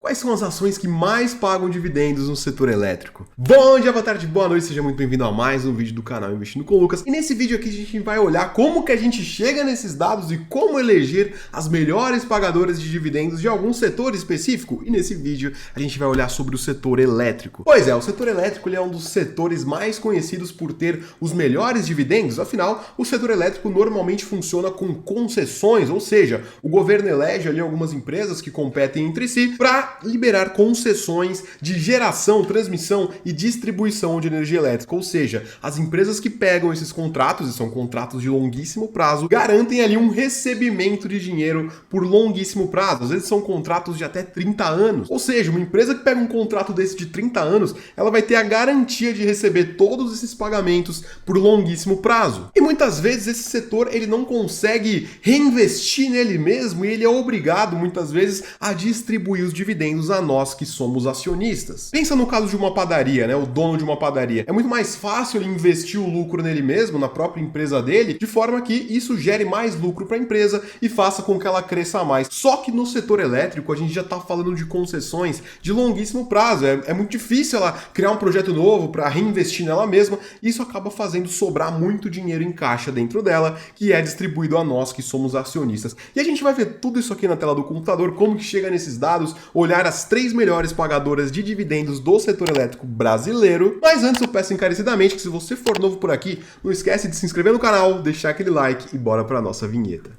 Quais são as ações que mais pagam dividendos no setor elétrico? Bom dia, boa tarde, boa noite, seja muito bem-vindo a mais um vídeo do canal Investindo com Lucas. E nesse vídeo aqui a gente vai olhar como que a gente chega nesses dados e como eleger as melhores pagadoras de dividendos de algum setor específico. E nesse vídeo a gente vai olhar sobre o setor elétrico. Pois é, o setor elétrico ele é um dos setores mais conhecidos por ter os melhores dividendos. Afinal, o setor elétrico normalmente funciona com concessões, ou seja, o governo elege ali algumas empresas que competem entre si para liberar concessões de geração, transmissão e distribuição de energia elétrica, ou seja, as empresas que pegam esses contratos, e são contratos de longuíssimo prazo, garantem ali um recebimento de dinheiro por longuíssimo prazo, às vezes são contratos de até 30 anos, ou seja, uma empresa que pega um contrato desse de 30 anos, ela vai ter a garantia de receber todos esses pagamentos por longuíssimo prazo. E muitas vezes esse setor ele não consegue reinvestir nele mesmo e ele é obrigado muitas vezes a distribuir os dividendos a nós que somos acionistas. Pensa no caso de uma padaria, né? O dono de uma padaria. É muito mais fácil ele investir o lucro nele mesmo, na própria empresa dele, de forma que isso gere mais lucro para a empresa e faça com que ela cresça mais. Só que no setor elétrico a gente já está falando de concessões de longuíssimo prazo. É muito difícil ela criar um projeto novo para reinvestir nela mesma. Isso acaba fazendo sobrar muito dinheiro em caixa dentro dela, que é distribuído a nós que somos acionistas. E a gente vai ver tudo isso aqui na tela do computador, como que chega nesses dados, olhar as 3 melhores pagadoras de dividendos do setor elétrico brasileiro. Mas antes eu peço encarecidamente que se você for novo por aqui, não esquece de se inscrever no canal, deixar aquele like e bora para nossa vinheta.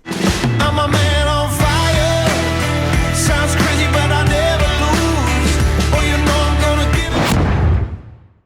I'm a man on fire. Sounds crazy, but I never lose. Oh, you know I'm gonna give.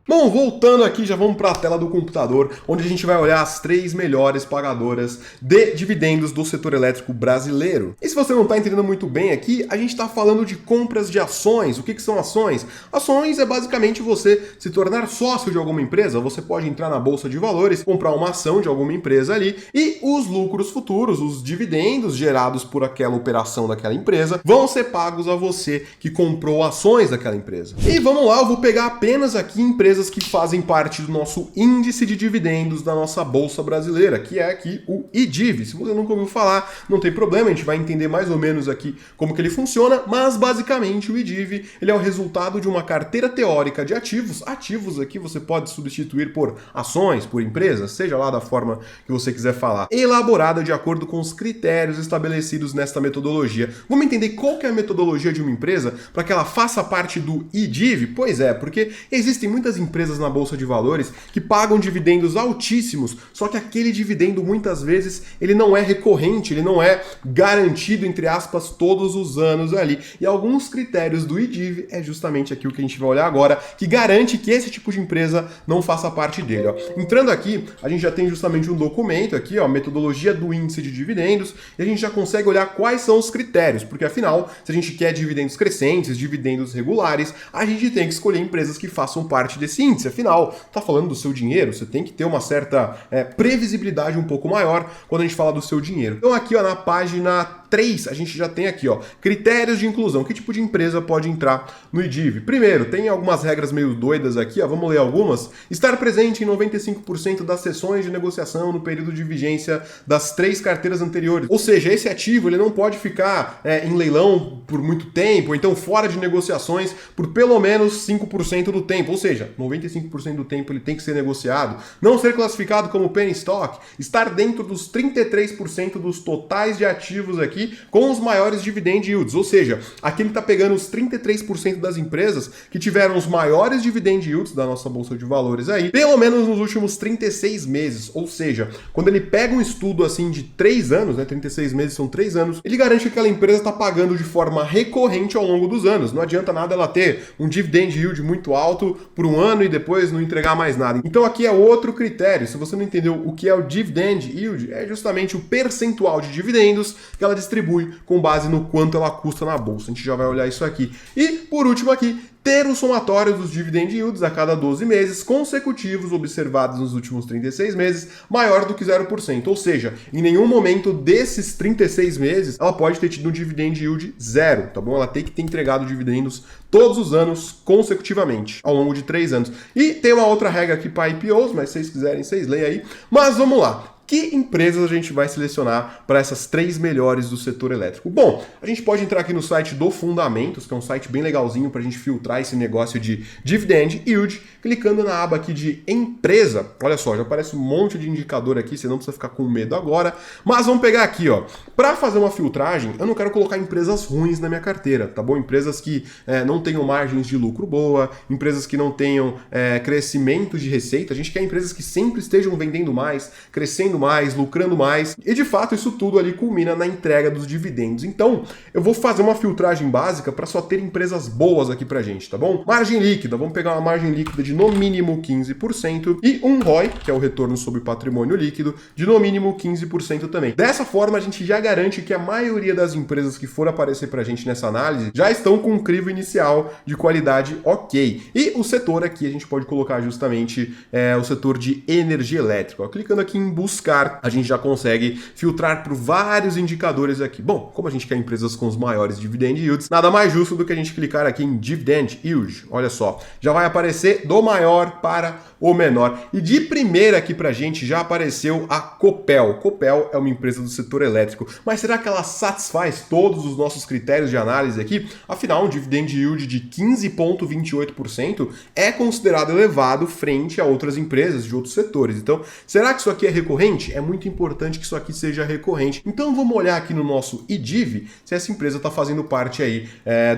Bom, voltando aqui, já vamos para a tela do computador, onde a gente vai olhar as 3 melhores pagadoras de dividendos do setor elétrico brasileiro. E se você não está entendendo muito bem aqui, a gente está falando de compras de ações. O que são ações? Ações é basicamente você se tornar sócio de alguma empresa. Você pode entrar na bolsa de valores, comprar uma ação de alguma empresa ali e os lucros futuros, os dividendos gerados por aquela operação daquela empresa, vão ser pagos a você que comprou ações daquela empresa. E vamos lá, eu vou pegar apenas aqui empresas que fazem parte do nosso índice de dividendos da nossa bolsa brasileira, que é aqui o IDIV. Se você nunca ouviu falar, não tem problema, a gente vai entender mais ou menos aqui como que ele funciona, mas basicamente o IDIV ele é o resultado de uma carteira teórica de ativos. Ativos aqui você pode substituir por ações, por empresas, seja lá da forma que você quiser falar, elaborada de acordo com os critérios estabelecidos nesta metodologia. Vamos entender qual que é a metodologia de uma empresa para que ela faça parte do IDIV? Pois é, porque existem muitas empresas na bolsa de valores que pagam dividendos altíssimos, só que aquele dividendo muitas vezes ele não é recorrente, ele não é garantido entre aspas todos os anos ali. E alguns critérios do IDIV é justamente aqui o que a gente vai olhar agora, que garante que esse tipo de empresa não faça parte dele. Ó. Entrando aqui, a gente já tem justamente um documento aqui, ó, metodologia do índice de dividendos, e a gente já consegue olhar quais são os critérios, porque afinal, se a gente quer dividendos crescentes, dividendos regulares, a gente tem que escolher empresas que façam parte desse índice. Afinal, tá falando do seu dinheiro, você tem que ter uma certa previsibilidade um pouco maior quando a gente fala do seu dinheiro. Então aqui ó, na página 3, a gente já tem aqui ó, critérios de inclusão, que tipo de empresa pode entrar no IDIV. Primeiro, tem algumas regras meio doidas aqui, ó, vamos ler algumas. Estar presente em 95% das sessões de negociação no período de vigência das 3 carteiras anteriores. Ou seja, esse ativo ele não pode ficar em leilão por muito tempo, ou então fora de negociações por pelo menos 5% do tempo, ou seja, 95% do tempo ele tem que ser negociado, não ser classificado como penny stock, estar dentro dos 33% dos totais de ativos aqui com os maiores dividend yields, ou seja, aqui ele está pegando os 33% das empresas que tiveram os maiores dividend yields da nossa bolsa de valores aí, pelo menos nos últimos 36 meses, ou seja, quando ele pega um estudo assim de 3 anos, né, 36 meses são 3 anos, ele garante que aquela empresa está pagando de forma recorrente ao longo dos anos, não adianta nada ela ter um dividend yield muito alto por um ano e depois não entregar mais nada. Então aqui é outro critério. Se você não entendeu o que é o dividend yield, é justamente o percentual de dividendos que ela distribui com base no quanto ela custa na bolsa. A gente já vai olhar isso aqui. E por último aqui, ter o somatório dos dividend yields a cada 12 meses consecutivos observados nos últimos 36 meses maior do que 0%. Ou seja, em nenhum momento desses 36 meses ela pode ter tido um dividend yield zero, tá bom? Ela tem que ter entregado dividendos todos os anos consecutivamente, ao longo de 3 anos. E tem uma outra regra aqui para IPOs, mas se vocês quiserem, vocês leem aí. Mas vamos lá. que empresas a gente vai selecionar para essas 3 melhores do setor elétrico? Bom, a gente pode entrar aqui no site do Fundamentos, que é um site bem legalzinho para a gente filtrar esse negócio de dividend yield, clicando na aba aqui de empresa. Olha só, já aparece um monte de indicador aqui, você não precisa ficar com medo agora, mas vamos pegar aqui, ó. Para fazer uma filtragem, eu não quero colocar empresas ruins na minha carteira, tá bom? Empresas que não tenham margens de lucro boa, empresas que não tenham crescimento de receita. A gente quer empresas que sempre estejam vendendo mais, crescendo mais, lucrando mais, e de fato isso tudo ali culmina na entrega dos dividendos. Então, eu vou fazer uma filtragem básica para só ter empresas boas aqui pra gente, tá bom? Margem líquida, vamos pegar uma margem líquida de no mínimo 15% e um ROI, que é o retorno sobre patrimônio líquido, de no mínimo 15% também. Dessa forma, a gente já garante que a maioria das empresas que for aparecer pra gente nessa análise já estão com um crivo inicial de qualidade ok. E o setor aqui a gente pode colocar justamente o setor de energia elétrica. Ó, clicando aqui em buscar, a gente já consegue filtrar por vários indicadores aqui. Bom, como a gente quer empresas com os maiores dividend yields, nada mais justo do que a gente clicar aqui em dividend yield. Olha só, já vai aparecer do maior para o menor. E de primeira aqui pra gente já apareceu a Copel. Copel é uma empresa do setor elétrico, mas será que ela satisfaz todos os nossos critérios de análise aqui? Afinal, um dividend yield de 15,28% é considerado elevado frente a outras empresas de outros setores. Então, será que isso aqui é recorrente? É muito importante que isso aqui seja recorrente. Então, vamos olhar aqui no nosso IDIV se essa empresa está fazendo parte aí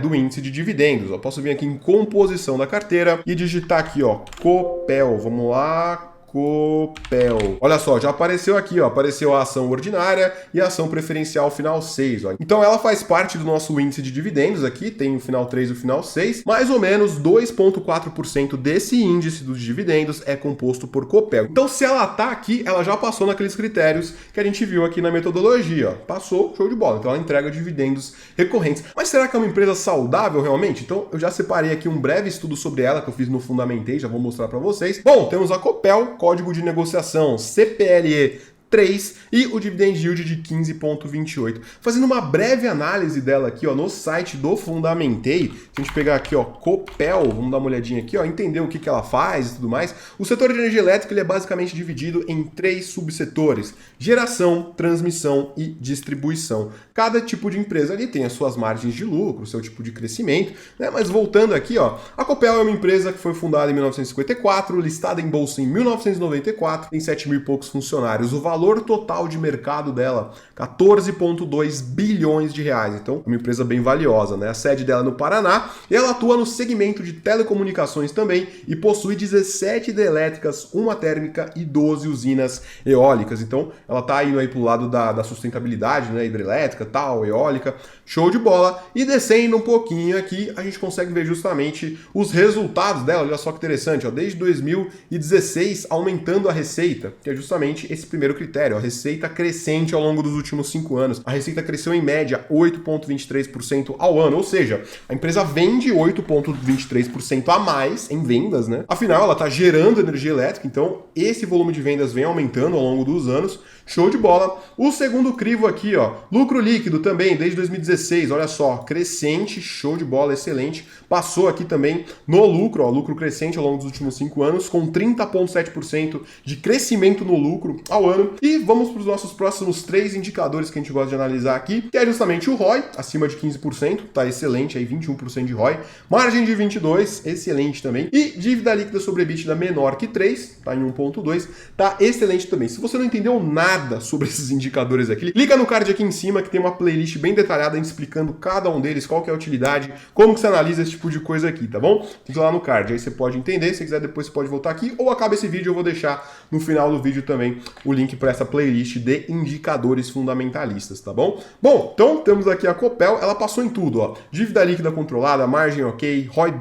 do índice de dividendos. Eu posso vir aqui em composição da carteira e digitar aqui, ó, Copel. Vamos lá. Copel. Olha só, já apareceu aqui, ó, apareceu a ação ordinária e a ação preferencial final 6, ó. Então ela faz parte do nosso índice de dividendos aqui, tem o final 3 e o final 6, mais ou menos 2,4% desse índice dos dividendos é composto por Copel. Então se ela tá aqui, ela já passou naqueles critérios que a gente viu aqui na metodologia, ó. Passou, show de bola. Então ela entrega dividendos recorrentes. Mas será que é uma empresa saudável realmente? Então eu já separei aqui um breve estudo sobre ela que eu fiz no Fundamentei, já vou mostrar para vocês. Bom, temos a Copel, código de negociação CPLE 3 e o dividend yield de 15,28. Fazendo uma breve análise dela aqui, ó, no site do Fundamentei, se a gente pegar aqui, ó, Copel, vamos dar uma olhadinha aqui, ó, entender o que ela faz e tudo mais. O setor de energia elétrica ele é basicamente dividido em 3 subsetores: geração, transmissão e distribuição. Cada tipo de empresa ali tem as suas margens de lucro, o seu tipo de crescimento, né? Mas voltando aqui, ó, a Copel é uma empresa que foi fundada em 1954, listada em bolsa em 1994, tem 7 mil e poucos funcionários. O valor total de mercado dela, 14,2 bilhões de reais. Então, é uma empresa bem valiosa, né? A sede dela é no Paraná e ela atua no segmento de telecomunicações também e possui 17 hidrelétricas, uma térmica e 12 usinas eólicas. Então, ela tá indo aí pro lado da sustentabilidade, né? Hidrelétrica, tal, eólica, show de bola. E descendo um pouquinho aqui, a gente consegue ver justamente os resultados dela. Olha só que interessante, ó, desde 2016 aumentando a receita, que é justamente esse primeiro critério, a receita crescente ao longo dos últimos 5 anos. A receita cresceu em média 8,23% ao ano, ou seja, a empresa vende 8,23% a mais em vendas, né? Afinal, ela está gerando energia elétrica, então esse volume de vendas vem aumentando ao longo dos anos. Show de bola. O segundo crivo aqui, ó, lucro líquido também, desde 2016, olha só, crescente, show de bola, excelente. Passou aqui também no lucro, ó, lucro crescente ao longo dos últimos 5 anos, com 30,7% de crescimento no lucro ao ano. E vamos para os nossos próximos 3 indicadores que a gente gosta de analisar aqui, que é justamente o ROI, acima de 15%, tá excelente, aí 21% de ROI. Margem de 22%, excelente também. E dívida líquida sobre EBITDA menor que 3, tá em 1,2, tá excelente também. Se você não entendeu nada sobre esses indicadores aqui, clica no card aqui em cima que tem uma playlist bem detalhada explicando cada um deles, qual que é a utilidade, como que você analisa esse tipo de coisa aqui, tá bom? Clica lá no card, aí você pode entender, se quiser depois você pode voltar aqui, ou acaba esse vídeo, eu vou deixar no final do vídeo também o link para essa playlist de indicadores fundamentalistas, tá bom? Bom, então temos aqui a Copel, ela passou em tudo, ó, dívida líquida controlada, margem ok, ROI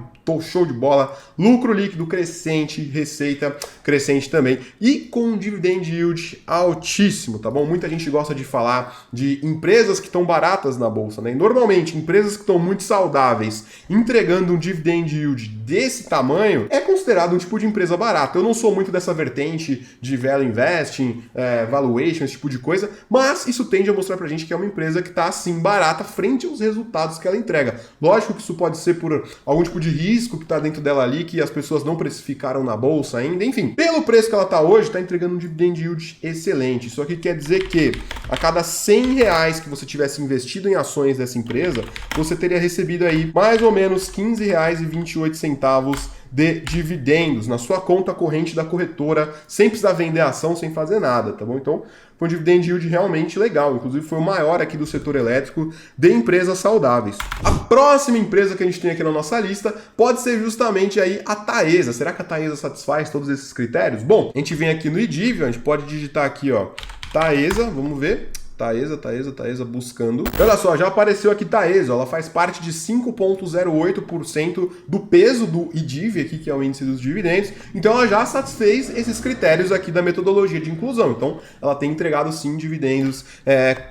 show de bola, lucro líquido crescente, receita crescente também e com um dividend yield altíssimo, tá bom? Muita gente gosta de falar de empresas que estão baratas na bolsa, né? E normalmente, empresas que estão muito saudáveis, entregando um dividend yield desse tamanho, é considerado um tipo de empresa barata. Eu não sou muito dessa vertente de value investing, valuation, esse tipo de coisa, mas isso tende a mostrar pra gente que é uma empresa que tá assim barata frente aos resultados que ela entrega. Lógico que isso pode ser por algum tipo de risco risco que está dentro dela ali, que as pessoas não precificaram na bolsa ainda, enfim. Pelo preço que ela está hoje, está entregando um dividend yield excelente. Isso aqui quer dizer que a cada R$100 que você tivesse investido em ações dessa empresa, você teria recebido aí mais ou menos R$15,28 de dividendos na sua conta corrente da corretora, sem precisar vender a ação, sem fazer nada, tá bom? Então, foi um dividend yield realmente legal, inclusive foi o maior aqui do setor elétrico de empresas saudáveis. A próxima empresa que a gente tem aqui na nossa lista pode ser justamente aí a Taesa. Será que a Taesa satisfaz todos esses critérios? Bom, a gente vem aqui no IDIV, a gente pode digitar aqui, ó, Taesa, vamos ver. Taesa, buscando. Olha só, já apareceu aqui Taesa, ela faz parte de 5,08% do peso do IDIV aqui, que é o índice dos dividendos, então ela já satisfez esses critérios aqui da metodologia de inclusão, então ela tem entregado sim dividendos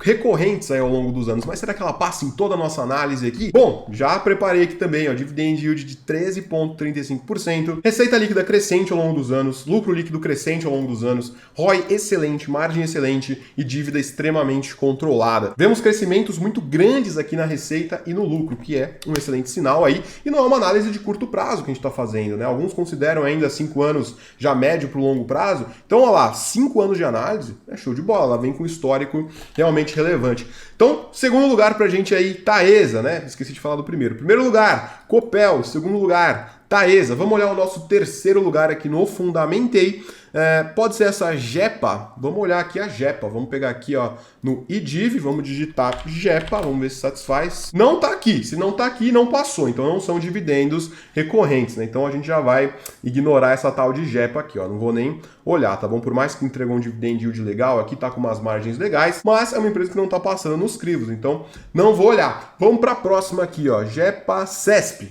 recorrentes aí ao longo dos anos, mas será que ela passa em toda a nossa análise aqui? Bom, já preparei aqui também, ó, dividend yield de 13,35%, receita líquida crescente ao longo dos anos, lucro líquido crescente ao longo dos anos, ROI excelente, margem excelente e dívida extremamente controlada. Vemos crescimentos muito grandes aqui na receita e no lucro, que é um excelente sinal aí, e não é uma análise de curto prazo que a gente está fazendo, né? Alguns consideram ainda 5 anos já médio para o longo prazo, então olha lá, 5 anos de análise, é show de bola, ela vem com um histórico realmente relevante. Então, segundo lugar pra gente aí, Taesa, né? Esqueci de falar do primeiro. Primeiro lugar, Copel, segundo lugar, Taesa. Vamos olhar o nosso terceiro lugar aqui no Fundamentei. Pode ser essa Gepa. Vamos olhar aqui a Gepa. Vamos pegar aqui, ó, no IDIV, vamos digitar Gepa, vamos ver se satisfaz. Não tá aqui. Se não tá aqui, não passou. Então não são dividendos recorrentes, né? Então a gente já vai ignorar essa tal de Gepa aqui, ó. Não vou nem olhar, tá bom? Por mais que entregou um dividend yield legal, aqui tá com umas margens legais, mas é uma empresa que não tá passando nos crivos, então não vou olhar. Vamos para a próxima aqui, ó, Gepa CESP,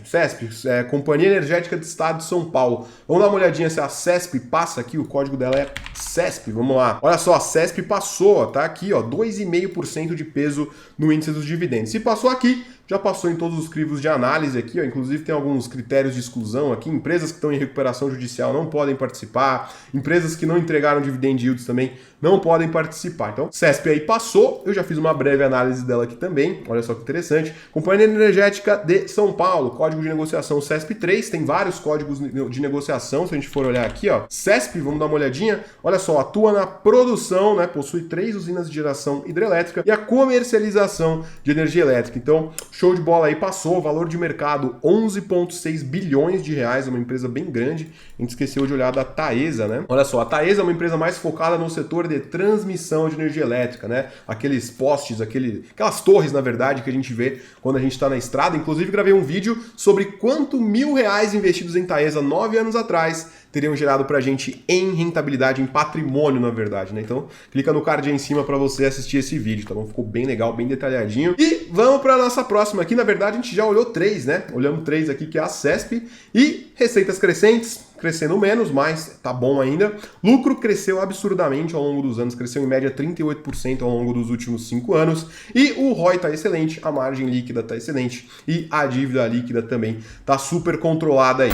Companhia Energética do Estado de São Paulo. Vamos dar uma olhadinha se a CESP passa aqui, o código dela é CESP, vamos lá. Olha só, a CESP passou, ó, tá aqui, ó, 2,5% de peso no índice dos dividendos. Se passou aqui, já passou em todos os crivos de análise aqui, ó. Inclusive tem alguns critérios de exclusão aqui, empresas que estão em recuperação judicial não podem participar, empresas que não entregaram dividend yields também não podem participar. Então, CESP aí passou, eu já fiz uma breve análise dela aqui também, olha só que interessante. Companhia Energética de São Paulo, código de negociação CESP3, tem vários códigos de negociação, se a gente for olhar aqui, ó, CESP, vamos dar uma olhadinha, olha só, atua na produção, né, possui 3 usinas de geração hidrelétrica e a comercialização de energia elétrica. Então, show de bola aí, passou, valor de mercado 11,6 bilhões de reais, é uma empresa bem grande. A gente esqueceu de olhar da Taesa, né? Olha só, a Taesa é uma empresa mais focada no setor de transmissão de energia elétrica, né? Aqueles postes, aquelas torres, na verdade, que a gente vê quando a gente está na estrada. Inclusive, gravei um vídeo sobre quanto R$1.000 investidos em Taesa 9 anos atrás teriam gerado pra gente em rentabilidade, em patrimônio, na verdade, né? Então, clica no card aí em cima para você assistir esse vídeo, tá bom? Ficou bem legal, bem detalhadinho. E vamos para nossa próxima aqui. Na verdade, a gente já olhou 3, né? Olhamos 3 aqui, que é a CESP e receitas crescentes, crescendo menos, mas tá bom ainda. Lucro cresceu absurdamente ao longo dos anos, cresceu em média 38% ao longo dos últimos 5 anos. E o ROI tá excelente, a margem líquida tá excelente e a dívida líquida também tá super controlada aí.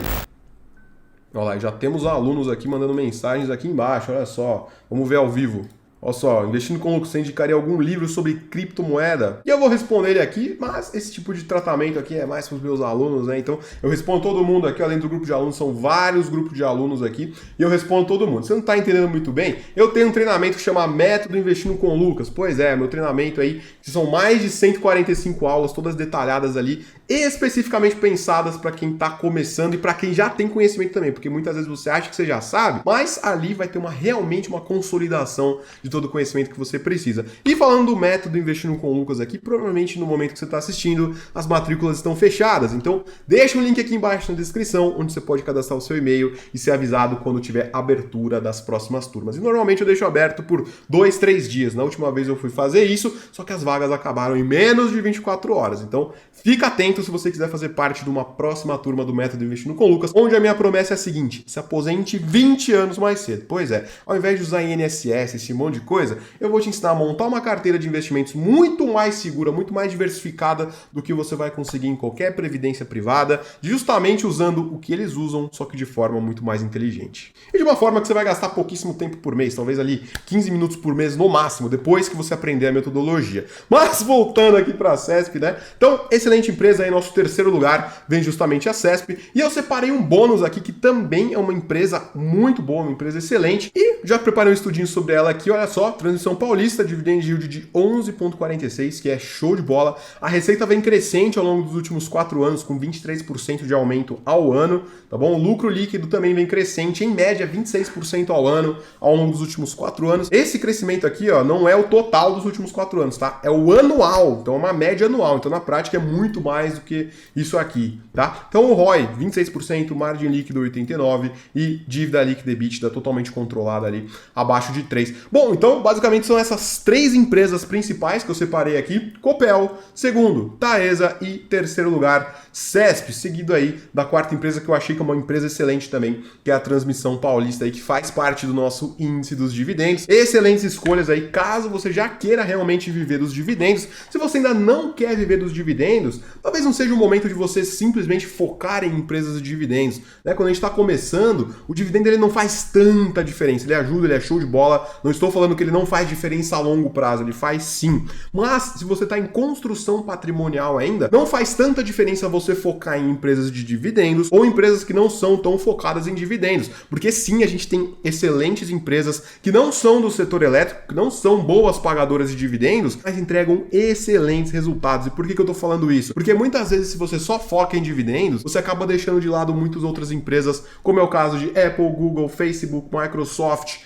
Olha lá, já temos alunos aqui mandando mensagens aqui embaixo, olha só. Vamos ver ao vivo. Olha só, investindo com lucro, você indicaria algum livro sobre criptomoeda? E eu vou responder ele aqui, mas esse tipo de tratamento aqui é mais para os meus alunos, né? Então eu respondo todo mundo aqui, além do grupo de alunos, são vários grupos de alunos aqui, e eu respondo todo mundo. Você não está entendendo muito bem? Eu tenho um treinamento que chama Método Investindo com Lucas. Pois é, meu treinamento aí, que são mais de 145 aulas, todas detalhadas ali, especificamente pensadas para quem está começando e para quem já tem conhecimento também, porque muitas vezes você acha que você já sabe, mas ali vai ter realmente uma consolidação de todo o conhecimento que você precisa. E falando do Método Investindo com Lucas aqui, provavelmente no momento que você está assistindo, as matrículas estão fechadas, então deixa um link aqui embaixo na descrição, onde você pode cadastrar o seu e-mail e ser avisado quando tiver abertura das próximas turmas. E normalmente eu deixo aberto por 2, 3 dias. Na última vez eu fui fazer isso, só que as vagas acabaram em menos de 24 horas. Então fica atento se você quiser fazer parte de uma próxima turma do Método Investindo com Lucas, onde a minha promessa é a seguinte: se aposente 20 anos mais cedo. Pois é, ao invés de usar INSS, esse monte de coisa, eu vou te ensinar a montar uma carteira de investimentos muito mais segura, muito mais diversificada do que você vai conseguir em qualquer previdência privada, justamente usando o que eles usam, só que de forma muito mais inteligente. E de uma forma que você vai gastar pouquíssimo tempo por mês, talvez ali 15 minutos por mês no máximo, depois que você aprender a metodologia. Mas voltando aqui para a CESP, né? Então, excelente empresa, aí nosso terceiro lugar vem justamente a CESP. E eu separei um bônus aqui que também é uma empresa muito boa, uma empresa excelente. E já preparei um estudinho sobre ela aqui, olha só, Transmissão Paulista, dividend yield de 11,46, que é show de bola. A receita vem crescente ao longo dos últimos 4 anos, com 23% de aumento ao ano, tá bom? O lucro líquido também vem crescente, em média 26% ao ano, ao longo dos últimos 4 anos. Esse crescimento aqui, ó, não é o total dos últimos 4 anos, tá? É o anual, então é uma média anual. Então na prática é muito mais do que isso aqui, tá? Então o ROI, 26%, margem líquida 89% e dívida líquida EBITDA totalmente controlada ali, abaixo de 3. Bom, então basicamente são essas 3 empresas principais que eu separei aqui. Copel, segundo, Taesa e terceiro lugar, CESP, seguido aí da quarta empresa que eu achei que é uma empresa excelente também, que é a Transmissão Paulista aí, que faz parte do nosso índice dos dividendos. Excelentes escolhas aí, caso você já queira realmente viver dos dividendos. Se você ainda não quer viver dos dividendos, talvez não seja o momento de você simplesmente focar em empresas de dividendos, né? Quando a gente está começando, o dividendo ele não faz tanta diferença, ele ajuda, ele é show de bola, não estou falando que ele não faz diferença a longo prazo, ele faz sim, mas se você está em construção patrimonial ainda, não faz tanta diferença você focar em empresas de dividendos ou empresas que não são tão focadas em dividendos, porque sim, a gente tem excelentes empresas que não são do setor elétrico, que não são boas pagadoras de dividendos, mas entregam excelentes resultados. E por que eu tô falando isso? Porque muitas vezes se você só foca em dividendos, você acaba deixando de lado muitas outras empresas, como é o caso de Apple, Google, Facebook, Microsoft,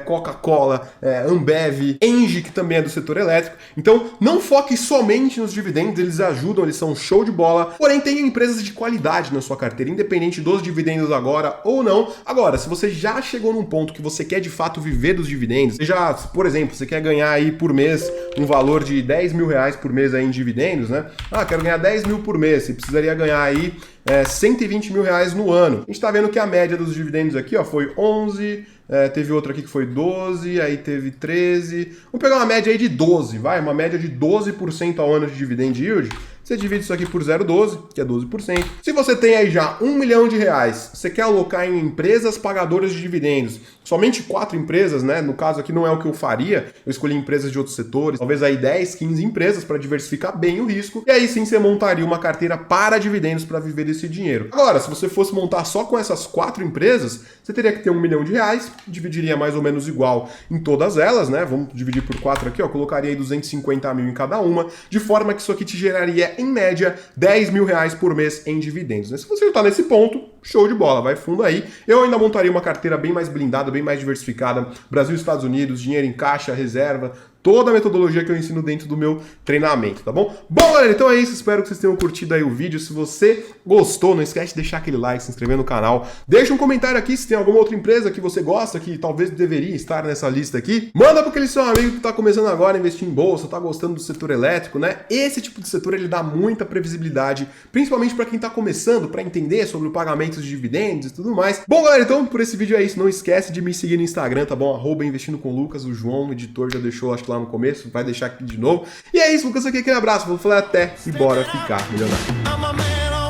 Coca-Cola, Ambev, Engie, que também é do setor elétrico. Então, não foque somente nos dividendos, eles ajudam, eles são show de bola, porém tenha empresas de qualidade na sua carteira, independente dos dividendos agora ou não. Agora, se você já chegou num ponto que você quer de fato viver dos dividendos, seja, por exemplo, você quer ganhar aí por mês um valor de 10 mil reais por mês aí em dividendos, né? Ah, quero ganhar 10 mil por mês, você precisaria ganhar aí 120 mil reais no ano. A gente tá vendo que a média dos dividendos aqui, ó, foi 11, teve outra aqui que foi 12, aí teve 13. Vamos pegar uma média aí de 12, vai? Uma média de 12% ao ano de dividend yield. Você divide isso aqui por 0,12, que é 12%. Se você tem aí já 1 milhão de reais, você quer alocar em empresas pagadoras de dividendos, somente 4 empresas, né? No caso aqui não é o que eu faria, eu escolhi empresas de outros setores, talvez aí 10, 15 empresas para diversificar bem o risco, e aí sim você montaria uma carteira para dividendos para viver desse dinheiro. Agora, se você fosse montar só com essas 4 empresas, você teria que ter 1 milhão de reais, dividiria mais ou menos igual em todas elas, né? Vamos dividir por 4 aqui, ó, colocaria aí 250 mil em cada uma, de forma que isso aqui te geraria em média 10 mil reais por mês em dividendos, né? Se você já está nesse ponto, show de bola, vai fundo aí. Eu ainda montaria uma carteira bem mais blindada, bem mais diversificada, Brasil e Estados Unidos, dinheiro em caixa, reserva, toda a metodologia que eu ensino dentro do meu treinamento, tá bom? Bom, galera, então é isso, espero que vocês tenham curtido aí o vídeo. Se você gostou, não esquece de deixar aquele like, se inscrever no canal, deixa um comentário aqui se tem alguma outra empresa que você gosta, que talvez deveria estar nessa lista aqui. Manda para aquele seu amigo que tá começando agora a investir em bolsa, tá gostando do setor elétrico, né? Esse tipo de setor, ele dá muita previsibilidade, principalmente para quem tá começando, para entender sobre o pagamento de dividendos e tudo mais. Bom, galera, então por esse vídeo é isso, não esquece de me seguir no Instagram, tá bom? @investindo com Lucas, o João, o editor, já deixou, acho que lá no começo, vai deixar aqui de novo. E é isso, Lucas, aqui, aquele abraço, vou falar até e bora ficar milionário.